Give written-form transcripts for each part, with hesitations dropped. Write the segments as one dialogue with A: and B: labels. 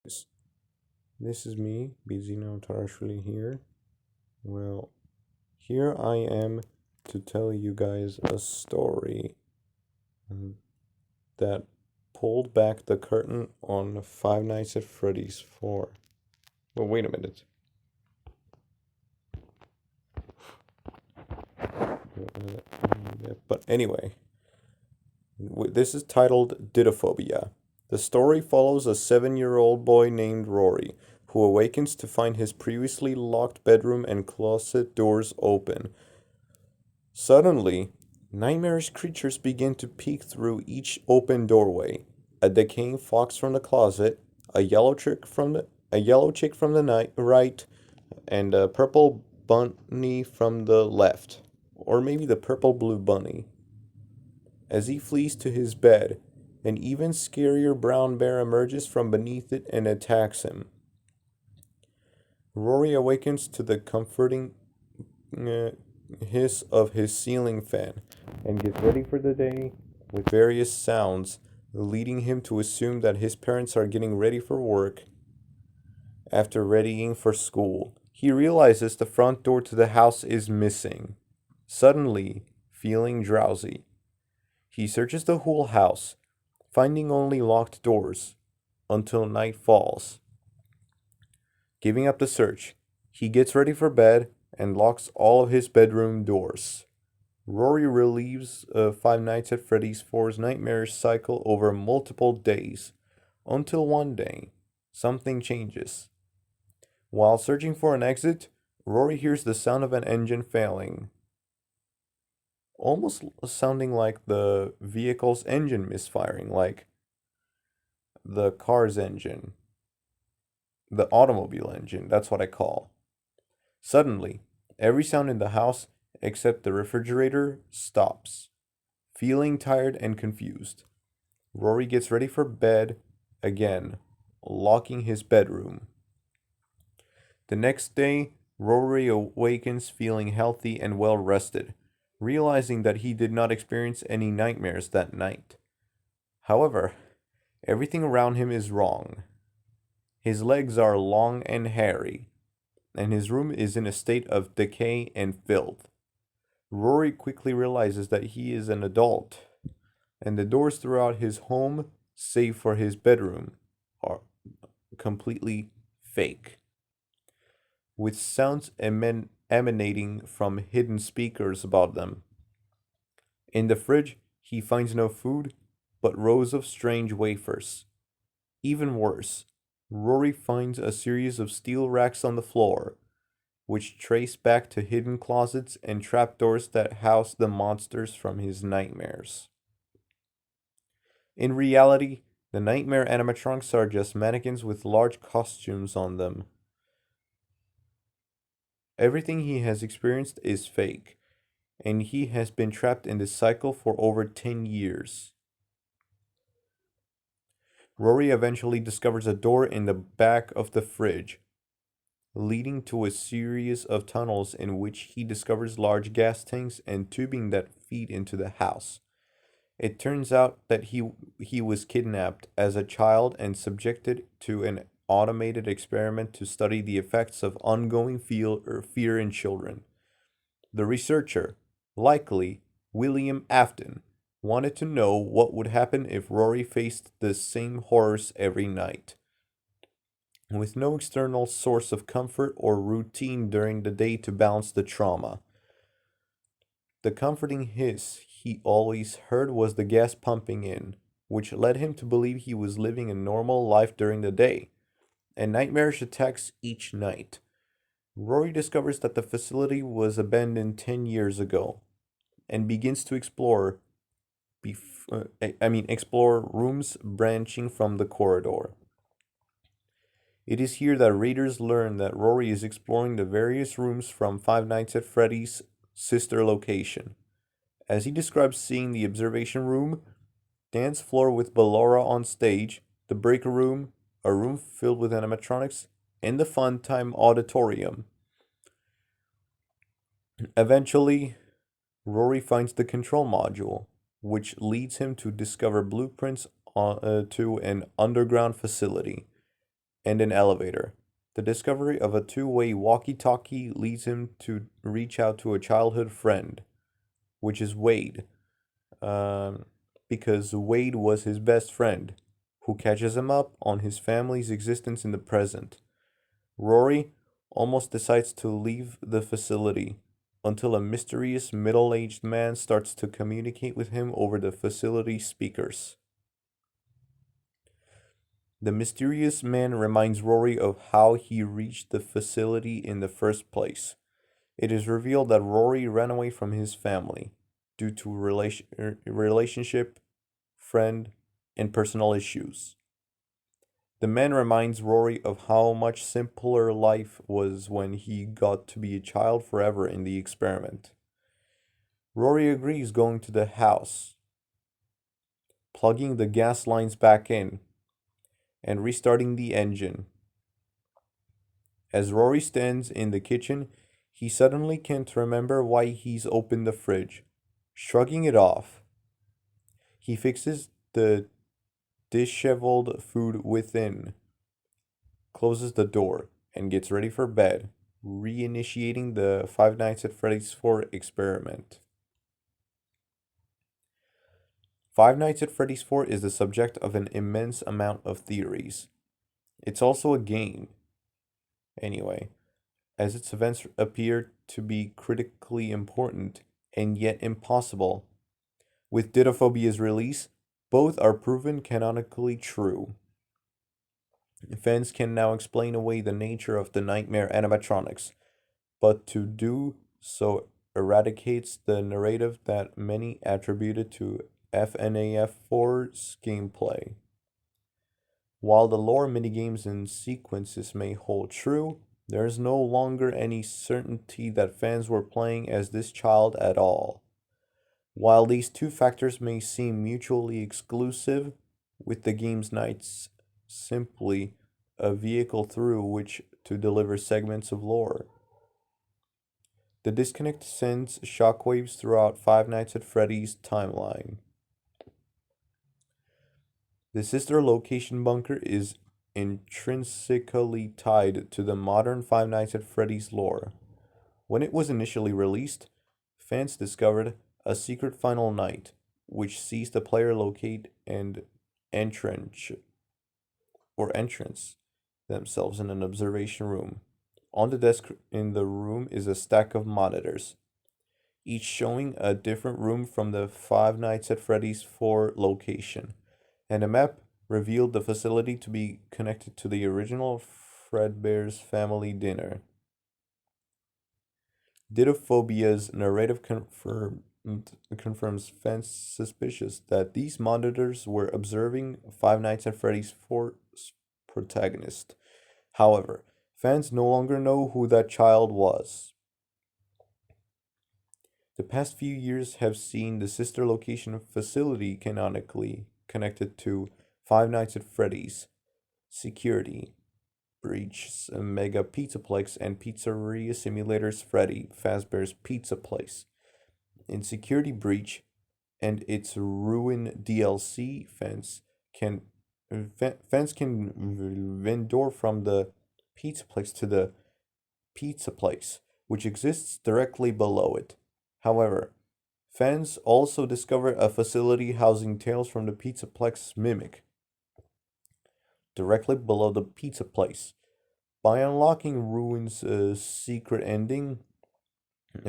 A: This is me, busy now Tarashuli here. Well, here I am to tell you guys a story that pulled back the curtain on Five Nights at Freddy's 4. Well, wait a minute. But anyway, this is titled Dittophobia. The story follows a 7-year-old boy named Rory, who awakens to find his previously locked bedroom and closet doors open. Suddenly, nightmarish creatures begin to peek through each open doorway. A decaying fox from the closet, a yellow chick from the night right, and a purple bunny from the left, or maybe the purple blue bunny. As he flees to his bed, an even scarier brown bear emerges from beneath it and attacks him. Rory awakens to the comforting uh, hiss of his ceiling fan and gets ready for the day with various sounds, leading him to assume that his parents are getting ready for work after readying for school. He realizes the front door to the house is missing. Suddenly, feeling drowsy, he searches the whole house, finding only locked doors, until night falls. Giving up the search, he gets ready for bed and locks all of his bedroom doors. Rory relieves Five Nights at Freddy's 4's nightmarish cycle over multiple days, until one day, something changes. While searching for an exit, Rory hears the sound of an engine failing, almost sounding like the vehicle's engine misfiring, like the car's engine, the automobile engine, that's what I call. Suddenly, every sound in the house except the refrigerator stops. Feeling tired and confused, Rory gets ready for bed again, locking his bedroom. The next day, Rory awakens feeling healthy and well rested, realizing that he did not experience any nightmares that night. However, everything around him is wrong. His legs are long and hairy, and his room is in a state of decay and filth. Rory quickly realizes that he is an adult, and the doors throughout his home, save for his bedroom, are completely fake, with sounds emanating from hidden speakers about them. In the fridge, he finds no food, but rows of strange wafers. Even worse, Rory finds a series of steel racks on the floor, which trace back to hidden closets and trapdoors that house the monsters from his nightmares. In reality, the nightmare animatronics are just mannequins with large costumes on them. Everything he has experienced is fake, and he has been trapped in this cycle for over 10 years. Rory eventually discovers a door in the back of the fridge, leading to a series of tunnels in which he discovers large gas tanks and tubing that feed into the house. It turns out that he was kidnapped as a child and subjected to an automated experiment to study the effects of ongoing fear in children. The researcher, likely William Afton, wanted to know what would happen if Rory faced the same horrors every night. With no external source of comfort or routine during the day to balance the trauma. The comforting hiss he always heard was the gas pumping in, which led him to believe he was living a normal life during the day, and nightmarish attacks each night. Rory discovers that the facility was abandoned 10 years ago and begins to explore rooms branching from the corridor. It is here that readers learn that Rory is exploring the various rooms from Five Nights at Freddy's sister location. As he describes seeing the observation room, dance floor with Ballora on stage, the breaker room, a room filled with animatronics, and the fun time auditorium. Eventually, Rory finds the control module, which leads him to discover blueprints to an underground facility. and an elevator. The discovery of a two-way walkie-talkie leads him to reach out to a childhood friend, which is Wade, um, because Wade was his best friend, who catches him up on his family's existence in the present. Rory almost decides to leave the facility until a mysterious middle aged man starts to communicate with him over the facility speakers. The mysterious man reminds Rory of how he reached the facility in the first place. It is revealed that Rory ran away from his family due to relationship, friend, and personal issues. The man reminds Rory of how much simpler life was when he got to be a child forever in the experiment. Rory agrees, going to the house, plugging the gas lines back in, and restarting the engine. As Rory stands in the kitchen, he suddenly can't remember why he's opened the fridge. Shrugging it off, he fixes the disheveled food within, closes the door, and gets ready for bed, reinitiating the Five Nights at Freddy's 4 experiment. Five Nights at Freddy's 4 is the subject of an immense amount of theories. It's also a game, anyway, as its events appear to be critically important and yet impossible. With Dittophobia's release, both are proven canonically true. Fans can now explain away the nature of the nightmare animatronics, but to do so eradicates the narrative that many attributed to FNAF 4's gameplay. While the lore, minigames, and sequences may hold true, there is no longer any certainty that fans were playing as this child at all. While these two factors may seem mutually exclusive, with the game's nights simply a vehicle through which to deliver segments of lore. The disconnect sends shockwaves throughout Five Nights at Freddy's timeline. The sister location bunker is intrinsically tied to the modern Five Nights at Freddy's lore. When it was initially released, fans discovered a secret final night, which sees the player locate and entrench or entrance themselves in an observation room. On the desk in the room is a stack of monitors, each showing a different room from the Five Nights at Freddy's 4 location, and a map revealed the facility to be connected to the original Fredbear's family dinner. Dittophobia's narrative confirms fans' suspicious that these monitors were observing Five Nights at Freddy's 4's protagonist. However, fans no longer know who that child was. The past few years have seen the sister location facility canonically connected to Five Nights at Freddy's, Security, Breach, Mega Pizzaplex, and Pizzeria Simulator's Freddy Fazbear's Pizza Place. In Security Breach and its Ruin DLC, fans can vendor from the Pizza Place to the Pizza Place, which exists directly below it. However, fans also discover a facility housing Tales from the Pizza Plex mimic, directly below the Pizza Place. By unlocking Ruin's secret ending,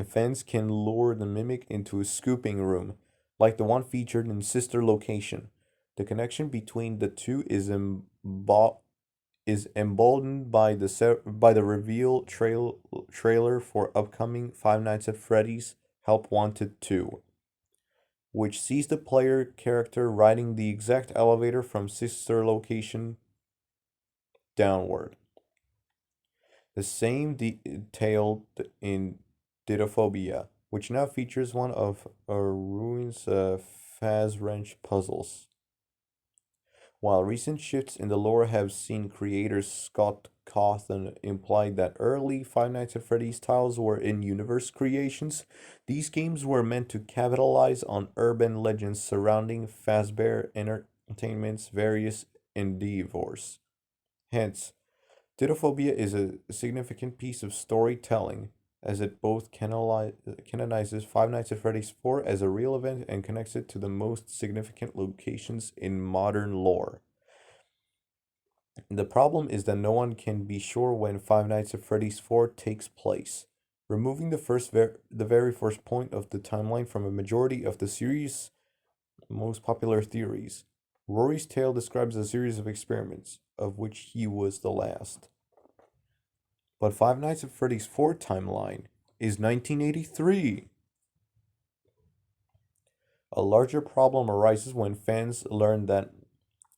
A: fans can lure the mimic into a scooping room, like the one featured in Sister Location. The connection between the two is emboldened by the reveal trailer for upcoming Five Nights at Freddy's Help Wanted 2, which sees the player character riding the exact elevator from Sister Location downward. The same detailed in Dittophobia, which now features one of Ruin's Faz Wrench puzzles. While recent shifts in the lore have seen creator Scott Cawthon imply that early Five Nights at Freddy's titles were in-universe creations, these games were meant to capitalize on urban legends surrounding Fazbear Entertainment's various endeavors. Hence, Dittophobia is a significant piece of storytelling as it both canonizes Five Nights at Freddy's 4 as a real event and connects it to the most significant locations in modern lore. The problem is that no one can be sure when Five Nights at Freddy's 4 takes place. Removing the very first point of the timeline from a majority of the series' most popular theories, Rory's tale describes a series of experiments, of which he was the last. But Five Nights at Freddy's 4 timeline is 1983. A larger problem arises when fans learn that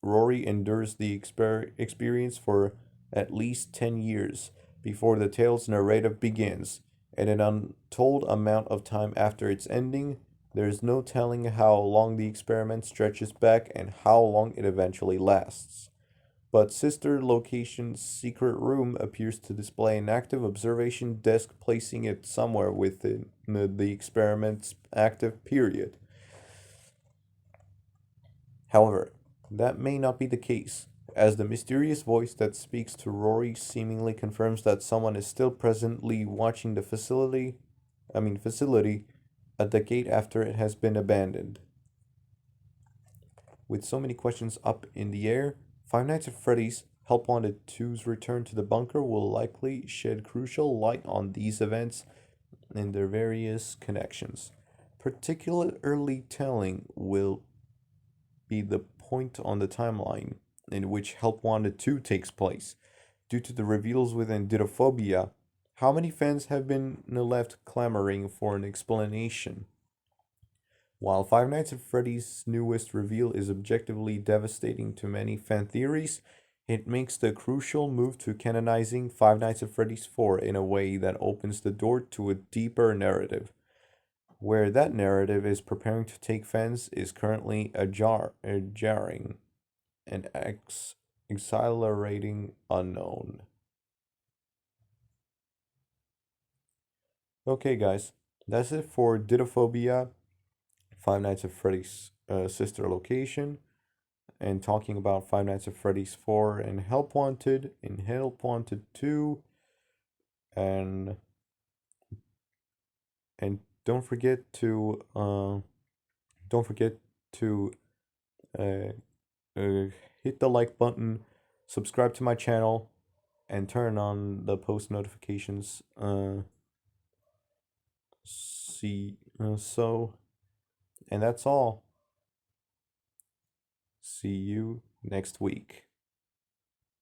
A: Rory endures the experience for at least 10 years before the tale's narrative begins, and an untold amount of time after its ending. There is no telling how long the experiment stretches back and how long it eventually lasts. But Sister Location's secret room appears to display an active observation desk, placing it somewhere within the experiment's active period. However, that may not be the case, as the mysterious voice that speaks to Rory seemingly confirms that someone is still presently watching the facility a decade after it has been abandoned. With so many questions up in the air, Five Nights at Freddy's Help Wanted 2's return to the bunker will likely shed crucial light on these events and their various connections. Particularly telling will be the point on the timeline in which Help Wanted 2 takes place. Due to the reveals within Dittophobia, how many fans have been left clamoring for an explanation? While Five Nights at Freddy's newest reveal is objectively devastating to many fan theories, it makes the crucial move to canonizing Five Nights at Freddy's 4 in a way that opens the door to a deeper narrative. Where that narrative is preparing to take fans is currently a jarring and exhilarating unknown. Okay, guys, that's it for Dittophobia, Five Nights at Freddy's sister location, and talking about Five Nights at Freddy's 4 and Help Wanted, in Help Wanted 2, and and don't forget to uh, hit the like button, subscribe to my channel, and turn on the post notifications. And that's all. See you next week.